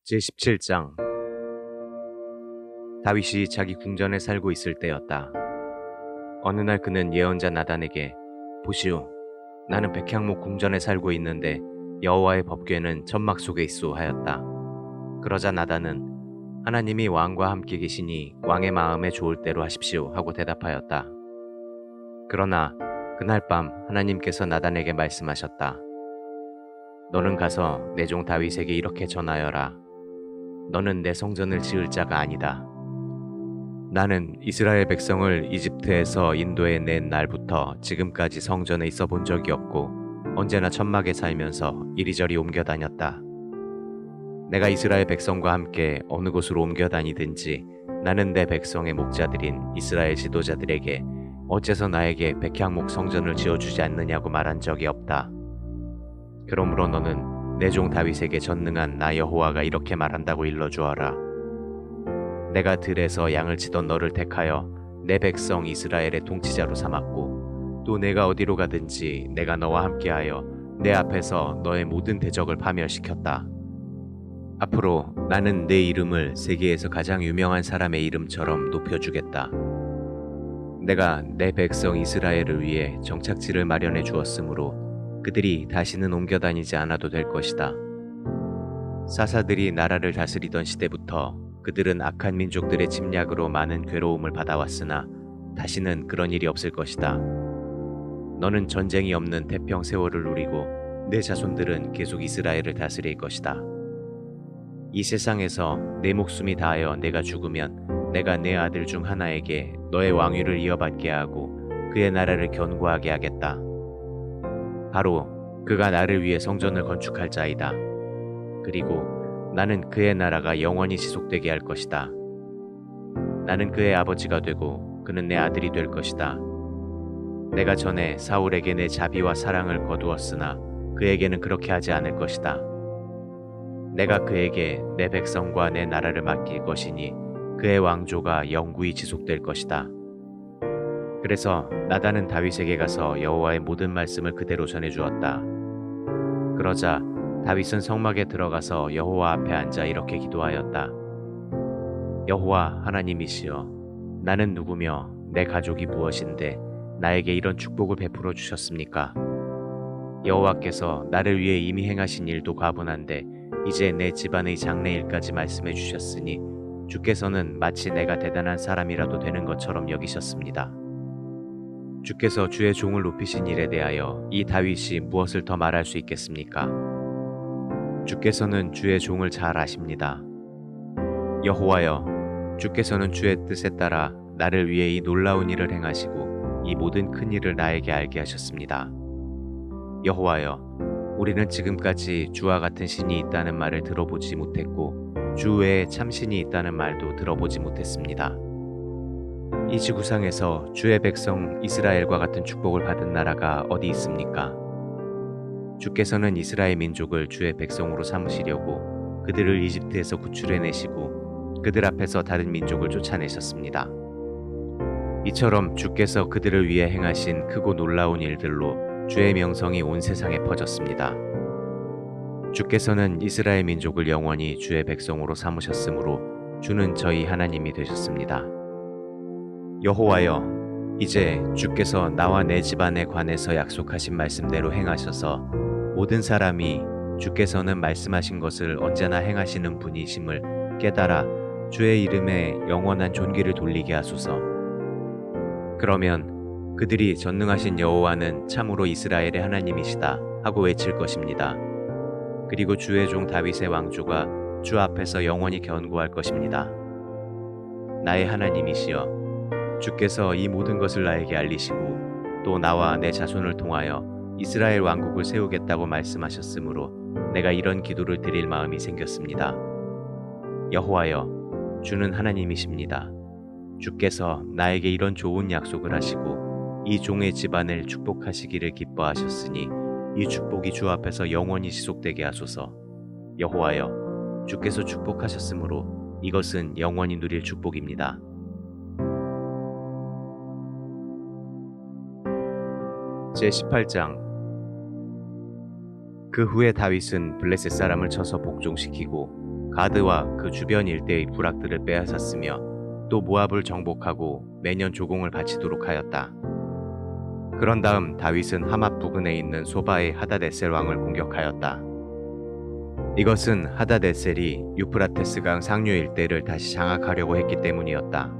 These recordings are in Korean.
제17장. 다윗이 자기 궁전에 살고 있을 때였다. 어느 날 그는 예언자 나단에게 보시오, 나는 백향목 궁전에 살고 있는데 여호와의 법궤는 천막 속에 있소 하였다. 그러자 나단은 하나님이 왕과 함께 계시니 왕의 마음에 좋을 대로 하십시오 하고 대답하였다. 그러나 그날 밤 하나님께서 나단에게 말씀하셨다. 너는 가서 내 종 다윗에게 이렇게 전하여라. 너는 내 성전을 지을 자가 아니다. 나는 이스라엘 백성을 이집트에서 인도해 낸 날부터 지금까지 성전에 있어 본 적이 없고 언제나 천막에 살면서 이리저리 옮겨 다녔다. 내가 이스라엘 백성과 함께 어느 곳으로 옮겨 다니든지 나는 내 백성의 목자들인 이스라엘 지도자들에게 어째서 나에게 백향목 성전을 지어주지 않느냐고 말한 적이 없다. 그러므로 너는 내 종 다윗에게 전능한 나 여호와가 이렇게 말한다고 일러주어라. 내가 들에서 양을 치던 너를 택하여 내 백성 이스라엘의 통치자로 삼았고 또 내가 어디로 가든지 내가 너와 함께하여 내 앞에서 너의 모든 대적을 파멸시켰다. 앞으로 나는 내 이름을 세계에서 가장 유명한 사람의 이름처럼 높여주겠다. 내가 내 백성 이스라엘을 위해 정착지를 마련해 주었으므로 그들이 다시는 옮겨 다니지 않아도 될 것이다. 사사들이 나라를 다스리던 시대부터 그들은 악한 민족들의 침략으로 많은 괴로움을 받아왔으나 다시는 그런 일이 없을 것이다. 너는 전쟁이 없는 태평 세월을 누리고 내 자손들은 계속 이스라엘을 다스릴 것이다. 이 세상에서 내 목숨이 다하여 내가 죽으면 내가 내 아들 중 하나에게 너의 왕위를 이어받게 하고 그의 나라를 견고하게 하겠다. 바로 그가 나를 위해 성전을 건축할 자이다. 그리고 나는 그의 나라가 영원히 지속되게 할 것이다. 나는 그의 아버지가 되고 그는 내 아들이 될 것이다. 내가 전에 사울에게 내 자비와 사랑을 거두었으나 그에게는 그렇게 하지 않을 것이다. 내가 그에게 내 백성과 내 나라를 맡길 것이니 그의 왕조가 영구히 지속될 것이다. 그래서 나단은 다윗에게 가서 여호와의 모든 말씀을 그대로 전해주었다. 그러자 다윗은 성막에 들어가서 여호와 앞에 앉아 이렇게 기도하였다. 여호와 하나님이시여, 나는 누구며 내 가족이 무엇인데 나에게 이런 축복을 베풀어 주셨습니까? 여호와께서 나를 위해 이미 행하신 일도 과분한데 이제 내 집안의 장래일까지 말씀해 주셨으니 주께서는 마치 내가 대단한 사람이라도 되는 것처럼 여기셨습니다. 주께서 주의 종을 높이신 일에 대하여 이 다윗이 무엇을 더 말할 수 있겠습니까? 주께서는 주의 종을 잘 아십니다. 여호와여, 주께서는 주의 뜻에 따라 나를 위해 이 놀라운 일을 행하시고 이 모든 큰 일을 나에게 알게 하셨습니다. 여호와여, 우리는 지금까지 주와 같은 신이 있다는 말을 들어보지 못했고 주 외에 참신이 있다는 말도 들어보지 못했습니다. 이 지구상에서 주의 백성 이스라엘과 같은 축복을 받은 나라가 어디 있습니까? 주께서는 이스라엘 민족을 주의 백성으로 삼으시려고 그들을 이집트에서 구출해내시고 그들 앞에서 다른 민족을 쫓아내셨습니다. 이처럼 주께서 그들을 위해 행하신 크고 놀라운 일들로 주의 명성이 온 세상에 퍼졌습니다. 주께서는 이스라엘 민족을 영원히 주의 백성으로 삼으셨으므로 주는 저희 하나님이 되셨습니다. 여호와여, 이제 주께서 나와 내 집안에 관해서 약속하신 말씀대로 행하셔서 모든 사람이 주께서는 말씀하신 것을 언제나 행하시는 분이심을 깨달아 주의 이름에 영원한 존귀를 돌리게 하소서. 그러면 그들이 전능하신 여호와는 참으로 이스라엘의 하나님이시다 하고 외칠 것입니다. 그리고 주의 종 다윗의 왕조가 주 앞에서 영원히 견고할 것입니다. 나의 하나님이시여, 주께서 이 모든 것을 나에게 알리시고 또 나와 내 자손을 통하여 이스라엘 왕국을 세우겠다고 말씀하셨으므로 내가 이런 기도를 드릴 마음이 생겼습니다. 여호와여, 주는 하나님이십니다. 주께서 나에게 이런 좋은 약속을 하시고 이 종의 집안을 축복하시기를 기뻐하셨으니 이 축복이 주 앞에서 영원히 지속되게 하소서. 여호와여, 주께서 축복하셨으므로 이것은 영원히 누릴 축복입니다. 제18장. 그 후에 다윗은 블레셋 사람을 쳐서 복종시키고 가드와 그 주변 일대의 부락들을 빼앗았으며 또 모압을 정복하고 매년 조공을 바치도록 하였다. 그런 다음 다윗은 하맛 부근에 있는 소바의 하다데셀 왕을 공격하였다. 이것은 하다데셀이 유프라테스강 상류 일대를 다시 장악하려고 했기 때문이었다.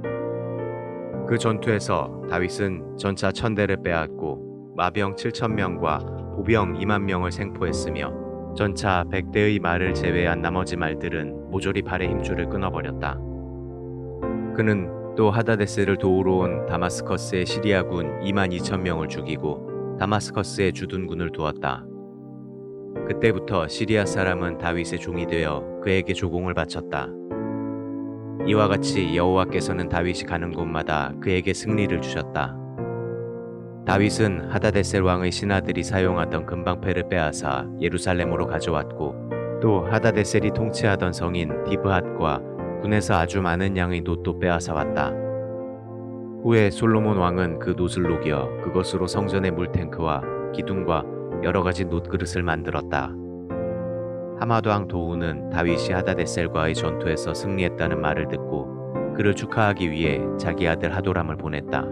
그 전투에서 다윗은 전차 1000대를 빼앗고 마병 7000명과 보병 2만 명을 생포했으며 전차 100대의 말을 제외한 나머지 말들은 모조리 발의 힘줄을 끊어버렸다. 그는 또 하다데셀을 도우러 온 다마스커스의 시리아군 2만 2천 명을 죽이고 다마스커스에 주둔군을 두었다. 그때부터 시리아 사람은 다윗의 종이 되어 그에게 조공을 바쳤다. 이와 같이 여호와께서는 다윗이 가는 곳마다 그에게 승리를 주셨다. 다윗은 하다데셀 왕의 신하들이 사용하던 금방패를 빼앗아 예루살렘으로 가져왔고 또 하다데셀이 통치하던 성인 디브핫과 군에서 아주 많은 양의 놋도 빼앗아 왔다. 후에 솔로몬 왕은 그 놋을 녹여 그것으로 성전의 물탱크와 기둥과 여러 가지 놋그릇을 만들었다. 하맛 왕 도후는 다윗이 하다데셀과의 전투에서 승리했다는 말을 듣고 그를 축하하기 위해 자기 아들 하도람을 보냈다.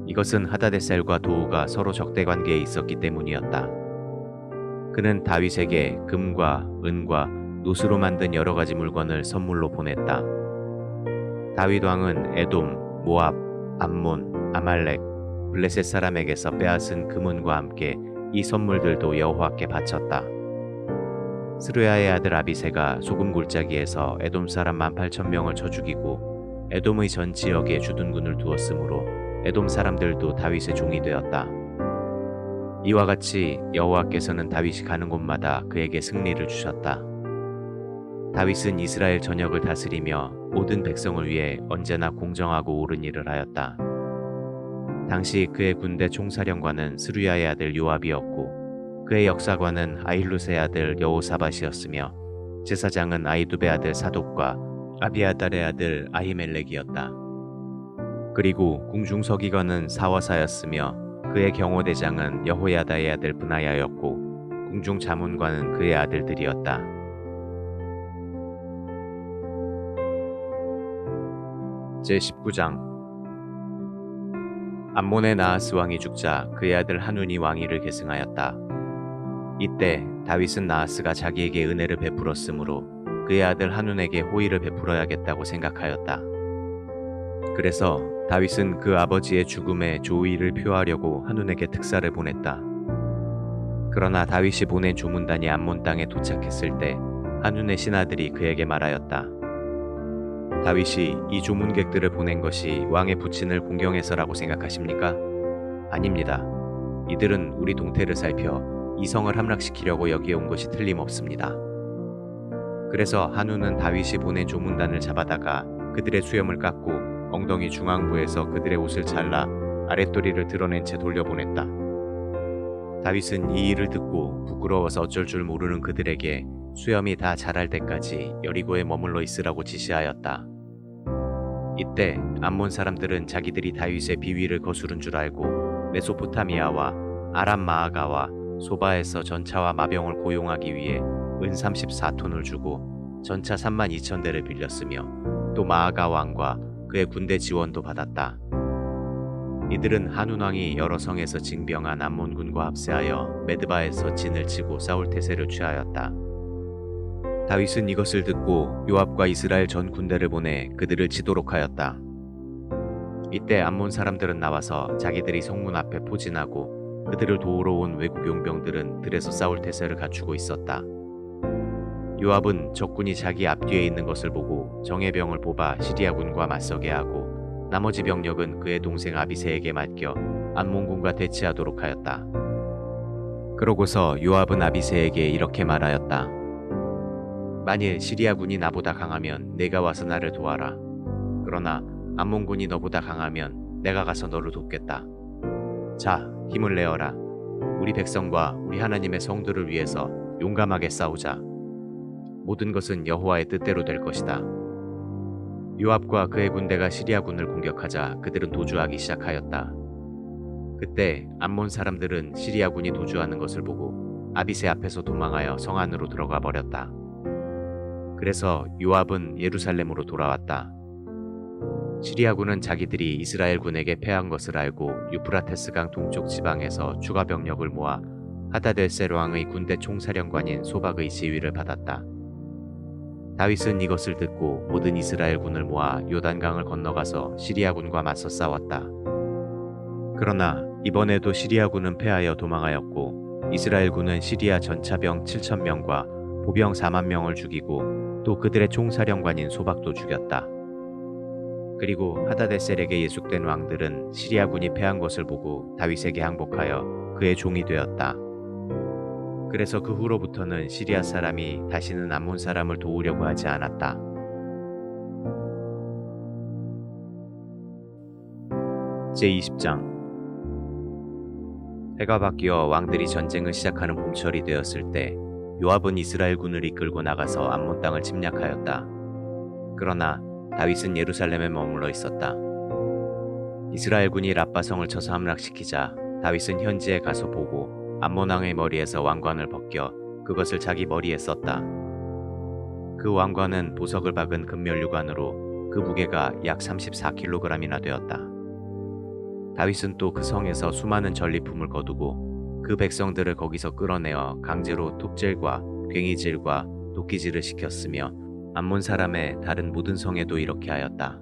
이것은 하다데셀과 도후가 서로 적대 관계에 있었기 때문이었다. 그는 다윗에게 금과 은과 놋으로 만든 여러 가지 물건을 선물로 보냈다. 다윗 왕은 에돔, 모압, 암몬, 아말렉, 블레셋 사람에게서 빼앗은 금은과 함께 이 선물들도 여호와께 바쳤다. 스루야의 아들 아비새가 소금 골짜기에서 에돔 사람 18,000명을 쳐 죽이고 에돔의 전 지역에 주둔군을 두었으므로 에돔 사람들도 다윗의 종이 되었다. 이와 같이 여호와께서는 다윗이 가는 곳마다 그에게 승리를 주셨다. 다윗은 이스라엘 전역을 다스리며 모든 백성을 위해 언제나 공정하고 옳은 일을 하였다. 당시 그의 군대 총사령관은 스루야의 아들 요압이었고 그의 역사관은 아힐루스의 아들 여호사밧이었으며 제사장은 아히두베 아들 사독과 아비아달의 아들 아히멜렉이었다. 그리고 궁중서기관은 사와사였으며 그의 경호대장은 여호야다의 아들 브나야였고 궁중자문관은 그의 아들들이었다. 제19장 암몬의 나하스 왕이 죽자 그의 아들 하눈이 왕위를 계승하였다. 이때 다윗은 나하스가 자기에게 은혜를 베풀었으므로 그의 아들 하눈에게 호의를 베풀어야겠다고 생각하였다. 그래서 다윗은 그 아버지의 죽음에 조의를 표하려고 하눈에게 특사를 보냈다. 그러나 다윗이 보낸 조문단이 암몬 땅에 도착했을 때 하눈의 신하들이 그에게 말하였다. 다윗이 이 조문객들을 보낸 것이 왕의 부친을 공경해서라고 생각하십니까? 아닙니다. 이들은 우리 동태를 살펴 이 성을 함락시키려고 여기에 온 것이 틀림없습니다. 그래서 한우는 다윗이 보낸 조문단을 잡아다가 그들의 수염을 깎고 엉덩이 중앙부에서 그들의 옷을 잘라 아랫도리를 드러낸 채 돌려보냈다. 다윗은 이 일을 듣고 부끄러워서 어쩔 줄 모르는 그들에게 수염이 다 자랄 때까지 여리고에 머물러 있으라고 지시하였다. 이때 암몬 사람들은 자기들이 다윗의 비위를 거스른 줄 알고 메소포타미아와 아람 마아가와 소바에서 전차와 마병을 고용하기 위해 은 34톤을 주고 전차 32,000대를 빌렸으며 또 마아가 왕과 그의 군대 지원도 받았다. 이들은 한운 왕이 여러 성에서 징병한 암몬군과 합세하여 메드바에서 진을 치고 싸울 태세를 취하였다. 다윗은 이것을 듣고 요압과 이스라엘 전 군대를 보내 그들을 치도록 하였다. 이때 암몬 사람들은 나와서 자기들이 성문 앞에 포진하고 그들을 도우러 온 외국 용병들은 들에서 싸울 태세를 갖추고 있었다. 요압은 적군이 자기 앞뒤에 있는 것을 보고 정예병을 뽑아 시리아군과 맞서게 하고 나머지 병력은 그의 동생 아비새에게 맡겨 암몬군과 대치하도록 하였다. 그러고서 요압은 아비새에게 이렇게 말하였다. 만일 시리아군이 나보다 강하면 내가 와서 나를 도와라. 그러나 암몬군이 너보다 강하면 내가 가서 너를 돕겠다. 자, 힘을 내어라. 우리 백성과 우리 하나님의 성도를 위해서 용감하게 싸우자. 모든 것은 여호와의 뜻대로 될 것이다. 요압과 그의 군대가 시리아군을 공격하자 그들은 도주하기 시작하였다. 그때 암몬 사람들은 시리아군이 도주하는 것을 보고 아비새 앞에서 도망하여 성 안으로 들어가 버렸다. 그래서 요압은 예루살렘으로 돌아왔다. 시리아군은 자기들이 이스라엘 군에게 패한 것을 알고 유프라테스강 동쪽 지방에서 추가 병력을 모아 하다데셀 왕의 군대 총사령관인 소박의 지휘를 받았다. 다윗은 이것을 듣고 모든 이스라엘 군을 모아 요단강을 건너가서 시리아군과 맞서 싸웠다. 그러나 이번에도 시리아군은 패하여 도망하였고 이스라엘 군은 시리아 전차병 7,000명과 보병 4만 명을 죽이고 또 그들의 총사령관인 소박도 죽였다. 그리고 하다데셀에게 예속된 왕들은 시리아군이 패한 것을 보고 다윗에게 항복하여 그의 종이 되었다. 그래서 그 후로부터는 시리아 사람이 다시는 암몬 사람을 도우려고 하지 않았다. 제20장 해가 바뀌어 왕들이 전쟁을 시작하는 봄철이 되었을 때 요압은 이스라엘 군을 이끌고 나가서 암몬 땅을 침략하였다. 그러나 다윗은 예루살렘에 머물러 있었다. 이스라엘 군이 랍바성을 쳐서 함락시키자 다윗은 현지에 가서 보고 암몬 왕의 머리에서 왕관을 벗겨 그것을 자기 머리에 썼다. 그 왕관은 보석을 박은 금면류관으로 그 무게가 약 34kg이나 되었다. 다윗은 또 그 성에서 수많은 전리품을 거두고 그 백성들을 거기서 끌어내어 강제로 톱질과 괭이질과 도끼질을 시켰으며 암몬 사람의 다른 모든 성에도 이렇게 하였다.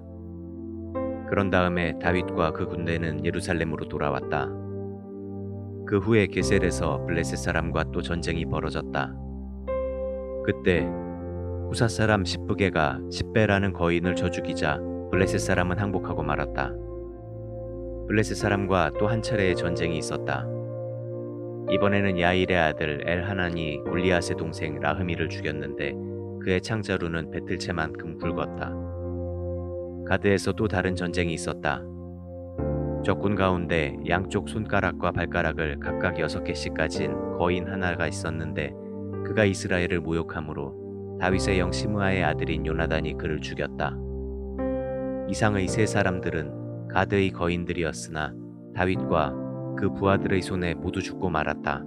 그런 다음에 다윗과 그 군대는 예루살렘으로 돌아왔다. 그 후에 게셀에서 블레셋 사람과 또 전쟁이 벌어졌다. 그때 후사 사람 십브게가 십배라는 거인을 쳐 죽이자 블레셋 사람은 항복하고 말았다. 블레셋 사람과 또 한 차례의 전쟁이 있었다. 이번에는 야일의 아들 엘하난이 골리앗의 동생 라흐미를 죽였는데 그의 창자루는 배틀채만큼 굵었다. 가드에서 또 다른 전쟁이 있었다. 적군 가운데 양쪽 손가락과 발가락을 각각 6개씩 가진 거인 하나가 있었는데 그가 이스라엘을 모욕함으로 다윗의 영 시므아의 아들인 요나단이 그를 죽였다. 이상의 세 사람들은 가드의 거인들이었으나 다윗과 그 부하들의 손에 모두 죽고 말았다.